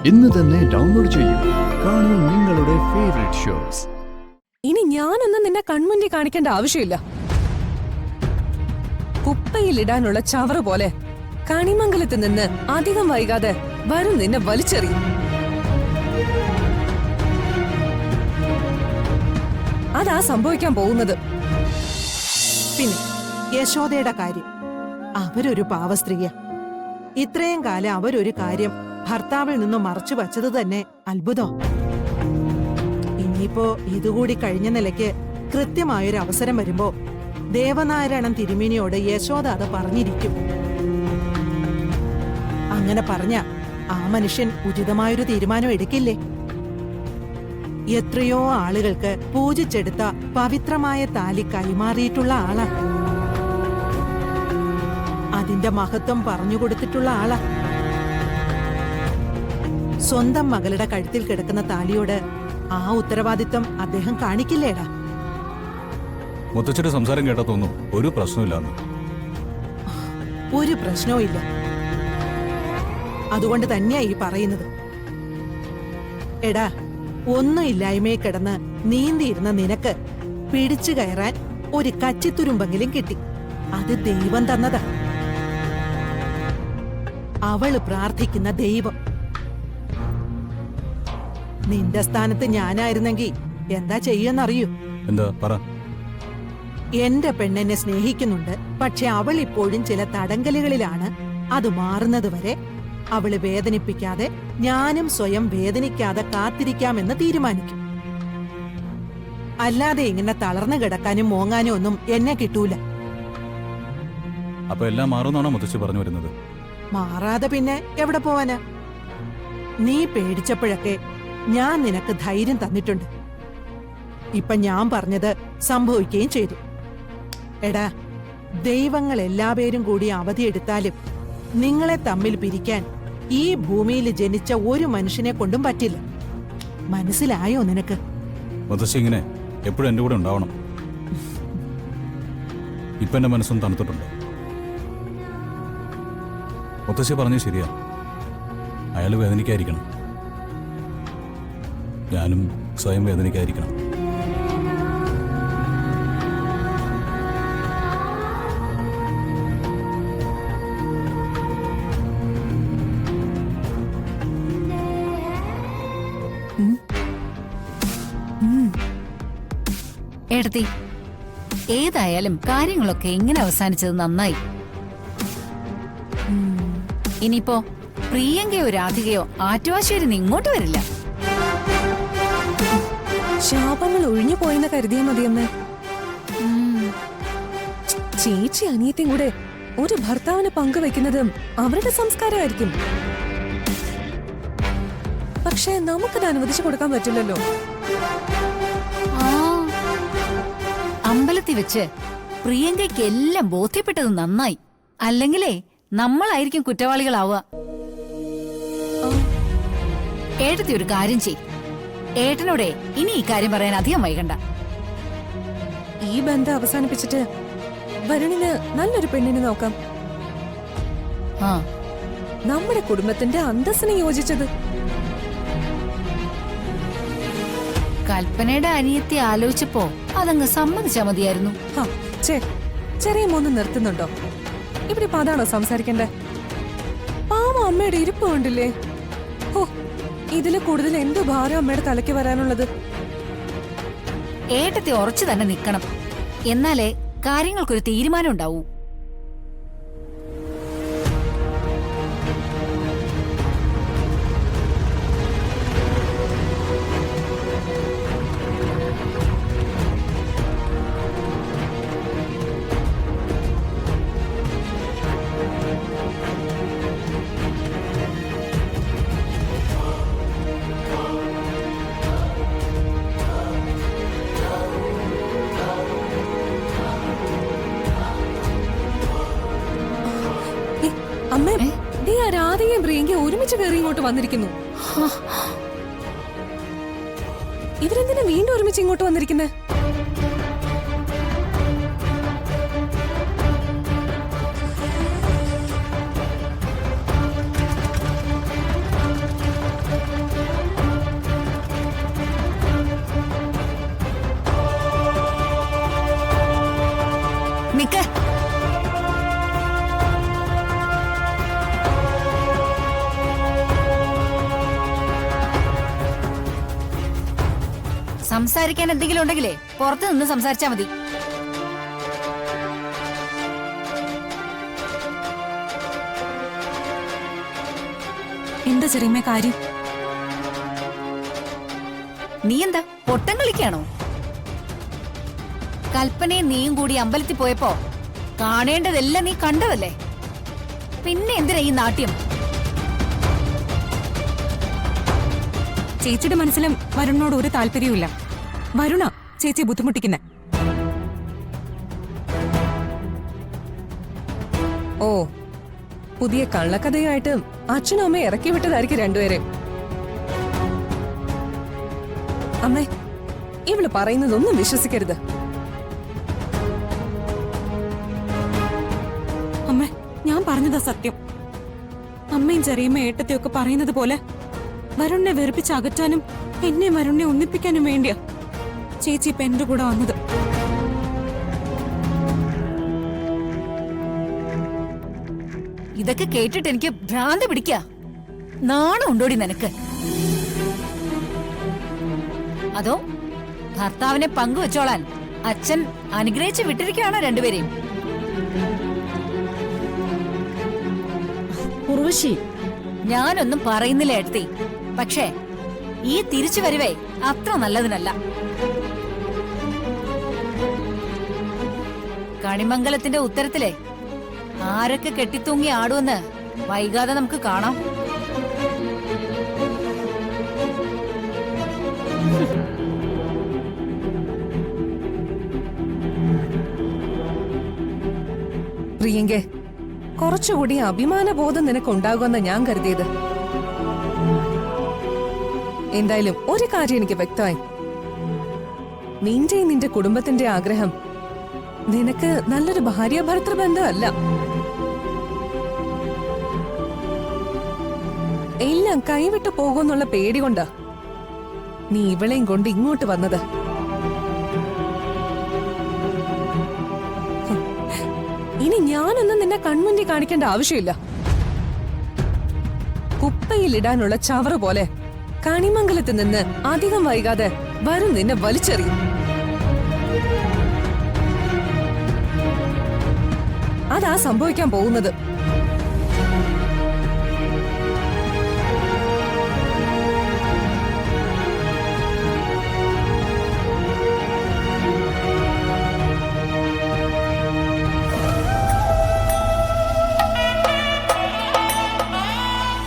ഇന്ന് തന്നെ ഡൗൺലോഡ് ചെയ്യൂ. കാണൂ നിങ്ങളുടെ ഫേവറേറ്റ് ഷോസ്. ഇനി ഞാനൊന്നും നിന്നെ കൺമുന്നിൽ കാണിക്കേണ്ട ആവശ്യമില്ല. കുപ്പയിലിടാനുള്ള ചവറ് പോലെ കണിമംഗലത്ത് നിന്ന് അധികം വൈകാതെ വരും നിന്നെ വലിച്ചെറിയും. അതാ സംഭവിക്കാൻ പോകുന്നത്. പിന്നെ യശോദയുടെ കാര്യം, അവരൊരു പാവസ്ത്രീയ. ഇത്രയും കാലം അവരൊരു കാര്യം ഭർത്താവിൽ നിന്നും മറച്ചു വച്ചത് തന്നെ അത്ഭുതം. ഇനിയിപ്പോ ഇതുകൂടി കഴിഞ്ഞ നിലയ്ക്ക് കൃത്യമായൊരു അവസരം വരുമ്പോ ദേവനാരായണൻ തിരുമേനിയോട് യശോദ അത് പറഞ്ഞിരിക്കും. അങ്ങനെ പറഞ്ഞ ആ മനുഷ്യൻ ഉചിതമായൊരു തീരുമാനം എടുക്കില്ലേ? എത്രയോ ആളുകൾക്ക് പൂജിച്ചെടുത്ത പവിത്രമായ താലി കൈമാറിയിട്ടുള്ള ആളാ. അതിന്റെ മഹത്വം പറഞ്ഞുകൊടുത്തിട്ടുള്ള ആളാ. സ്വന്തം മകളുടെ കഴുത്തിൽ കിടക്കുന്ന താലിയോട് ആ ഉത്തരവാദിത്വം അദ്ദേഹം കാണിക്കില്ലേടാ? മുത്തച്ഛന്റെ സംസാരം കേട്ടാ തോന്നും ഒരു പ്രശ്നമില്ലാന്ന്. ഒരു പ്രശ്നവും ഇല്ല. അതുകൊണ്ട് തന്നെയാ ഈ പറയുന്നത്. എടാ, ഒന്നും ഇല്ലായ്മയെ കിടന്ന് നീന്തിയിരുന്ന നിനക്ക് പിടിച്ചു കയറാൻ ഒരു കച്ചിത്തുരുമ്പെങ്കിലും കിട്ടി. അത് ദൈവം തന്നതാ. അവള് പ്രാർത്ഥിക്കുന്ന ദൈവം. നിന്റെ സ്ഥാനത്ത് ഞാനായിരുന്നെങ്കിൽ എന്താ ചെയ്യുമെന്നറിയൂ? എന്താ പറ. എന്റെ പെണ്ണെന്നെ സ്നേഹിക്കുന്നുണ്ട്, പക്ഷെ അവൾ ഇപ്പോഴും ചില തടങ്കലുകളിലാണ്. അത് മാറുന്നത് വരെ അവള് വേദനിപ്പിക്കാതെ ഞാനും സ്വയം വേദനിക്കാതെ കാത്തിരിക്കാമെന്ന് തീരുമാനിക്കും. അല്ലാതെ ഇങ്ങനെ തളർന്നു കിടക്കാനും മോങ്ങാനും ഒന്നും എന്നെ കിട്ടൂല. അപ്പൊ എല്ലാം മാറുന്നാണോ മുത്തച്ഛി പറഞ്ഞു വരുന്നത്? മാറാതെ പിന്നെ എവിടെ പോവാനാ? നീ പേടിച്ചപ്പോഴൊക്കെ ഞാൻ നിനക്ക് ധൈര്യം തന്നിട്ടുണ്ട്. ഇപ്പൊ ഞാൻ പറഞ്ഞത് സംഭവിക്കുകയും ചെയ്തു. എടാ, ദൈവങ്ങൾ എല്ലാവരും കൂടി അവധിയെടുത്താലും നിങ്ങളെ തമ്മിൽ പിരിക്കാൻ ഈ ഭൂമിയിൽ ജനിച്ച ഒരു മനുഷ്യനെ കൊണ്ടും പറ്റില്ല. മനസ്സിലായോ നിനക്ക്? മുത്തച്ഛി ഇങ്ങനെ എപ്പോഴും എന്റെ കൂടെ ഉണ്ടാവണം. ഇപ്പൊ എന്റെ മനസ്സും തണുത്തിട്ടുണ്ട്. മുത്തശ്ശി പറഞ്ഞത് ശരിയാ. അയാൾ വേദനിക്കാതിരിക്കണം, ഞാനും സ്വയം വേദനിക്കാതിരിക്കണം. ഏടത്തി, ഏതായാലും കാര്യങ്ങളൊക്കെ ഇങ്ങനെ അവസാനിച്ചത് നന്നായി. ഇനിയിപ്പോ പ്രിയങ്കയോ രാധികയോ ആറ്റുവാശ്ശേരിന്ന് ഇങ്ങോട്ട് വരില്ല. ശാപങ്ങൾ ഒഴിഞ്ഞു പോയെന്ന് കരുതിയാ മതിയമ്മേ. ചേച്ചി അനിയത്തിയും കൂടെ ഒരു ഭർത്താവിന് പങ്കുവെക്കുന്നതും അവരുടെ സംസ്കാരമായിരിക്കും. പക്ഷെ നമുക്കത് അനുവദിച്ചു കൊടുക്കാൻ പറ്റില്ലല്ലോ. അമ്പലത്തിൽ വെച്ച് പ്രിയങ്കയ്ക്ക് എല്ലാം ബോധ്യപ്പെട്ടത് നന്നായി. അല്ലെങ്കിലേ നമ്മളായിരിക്കും കുറ്റവാളികളാവുക. ഏട്ടത്തി ഒരു കാര്യം ചെയ്. ഏട്ടനോടെ ഇനി ഈ കാര്യം പറയാൻ അധികം വൈകണ്ട. ഈ ബന്ധം അവസാനിപ്പിച്ചിട്ട് വരുണിന് നല്ലൊരു പെണ്ണിനെ നോക്കാം. നമ്മുടെ കുടുംബത്തിന്റെ അന്തസ്സിന് യോജിച്ചത്. കൽപ്പനയുടെ അനിയത്തി ആലോചിച്ചപ്പോ അതങ്ങ് സമ്മതിച്ചാ മതിയായിരുന്നു. ചെറിയ മോന്ന് നിർത്തുന്നുണ്ടോ? ഇവിടെ ഇപ്പൊ അതാണോ സംസാരിക്കണ്ടേ? പാവം അമ്മയുടെ ഇരിപ്പ് കണ്ടില്ലേ? ഓ, ഇതില് കൂടുതൽ എന്ത് ഭാരം അമ്മയുടെ തലയ്ക്ക് വരാനുള്ളത്? ഏട്ടത്തി ഉറച്ചു തന്നെ നിക്കണം. എന്നാലേ കാര്യങ്ങൾക്കൊരു തീരുമാനം ഉണ്ടാവൂ. അമ്മേ, രാധികയും പ്രിയങ്കയും ഒരുമിച്ച് കയറി ഇങ്ങോട്ട് വന്നിരിക്കുന്നു. ഇവരെന്തിനാ വീണ്ടും ഒരുമിച്ച് ഇങ്ങോട്ട് വന്നിരിക്കുന്നേ? സംസാരിക്കാൻ എന്തെങ്കിലും ഉണ്ടെങ്കിലേ പുറത്തു നിന്ന് സംസാരിച്ചാ മതി. എന്താ ചെറിയമ്മ കാര്യം? നീ എന്താ പൊട്ടം കളിക്കാണോ? കൽപ്പനയും നീയും കൂടി അമ്പലത്തിൽ പോയപ്പോ കാണേണ്ടതെല്ലാം നീ കണ്ടതല്ലേ? പിന്നെ എന്തിനാ ഈ നാട്യം? ചേച്ചിയുടെ മനസ്സിലും വരുണിനോട് ഒരു താല്പര്യവുമില്ല. വരുണ ചേച്ചി ബുദ്ധിമുട്ടിക്കുന്നെ. ഓ, പുതിയ കള്ളക്കഥയായിട്ട് അച്ഛനും അമ്മയും ഇറക്കി വിട്ടതായിരിക്കും രണ്ടുപേരെ. അമ്മേ, ഇവള് പറയുന്നതൊന്നും വിശ്വസിക്കരുത്. അമ്മേ, ഞാൻ പറഞ്ഞതാ സത്യം. അമ്മയും ചെറിയമ്മ ഏട്ടത്തെയൊക്കെ പറയുന്നത് പോലെ വരുണിനെ വെറുപ്പിച്ച് അകറ്റാനും എന്നെ വരുണിനെ ഒന്നിപ്പിക്കാനും വേണ്ടിയാ ചേച്ചി ഇപ്പൊ എന്റെ കൂടെ വന്നത്. ഇതൊക്കെ കേട്ടിട്ട് എനിക്ക് ഭ്രാന്ത് പിടിക്ക. നാണം ഉണ്ടോടി നിനക്ക്? അതോ ഭർത്താവിനെ പങ്കുവെച്ചോളാൻ അച്ഛൻ അനുഗ്രഹിച്ച് വിട്ടിരിക്കുകയാണോ രണ്ടുപേരെയും? ഉർവശി, ഞാനൊന്നും പറയുന്നില്ല ഏട്ടത്തി. പക്ഷേ ഈ തിരിച്ചു വരവേ അത്ര നല്ലതിനല്ല. കണിമംഗലത്തിന്റെ ഉത്തരത്തിലെ ആരൊക്കെ കെട്ടിത്തൂങ്ങി ആടുമെന്ന് വൈകാതെ നമുക്ക് കാണാം. പ്രിയങ്കെ, കുറച്ചുകൂടി അഭിമാനബോധം നിനക്കുണ്ടാകുമെന്ന് ഞാൻ കരുതിയത്. എന്തായാലും ഒരു കാര്യം എനിക്ക് വ്യക്തമായി. നിന്റെ കുടുംബത്തിന്റെ ആഗ്രഹം നിനക്ക് നല്ലൊരു ഭാര്യ ഭർത്തൃബന്ധമല്ല. എല്ലാം കൈവിട്ടു പോകുമെന്നുള്ള പേടി കൊണ്ടാ നീ ഇവളെയും കൊണ്ട് ഇങ്ങോട്ട് വന്നത്. ഇനി ഞാനൊന്നും നിന്നെ കൺമുന്നിൽ കാണിക്കേണ്ട ആവശ്യമില്ല. കുപ്പയിലിടാനുള്ള ചവറ് പോലെ കണിമംഗലത്ത് നിന്ന് അധികം വൈകാതെ വരും നിന്നെ വലിച്ചെറിയും. അതാ സംഭവിക്കാൻ പോകുന്നത്.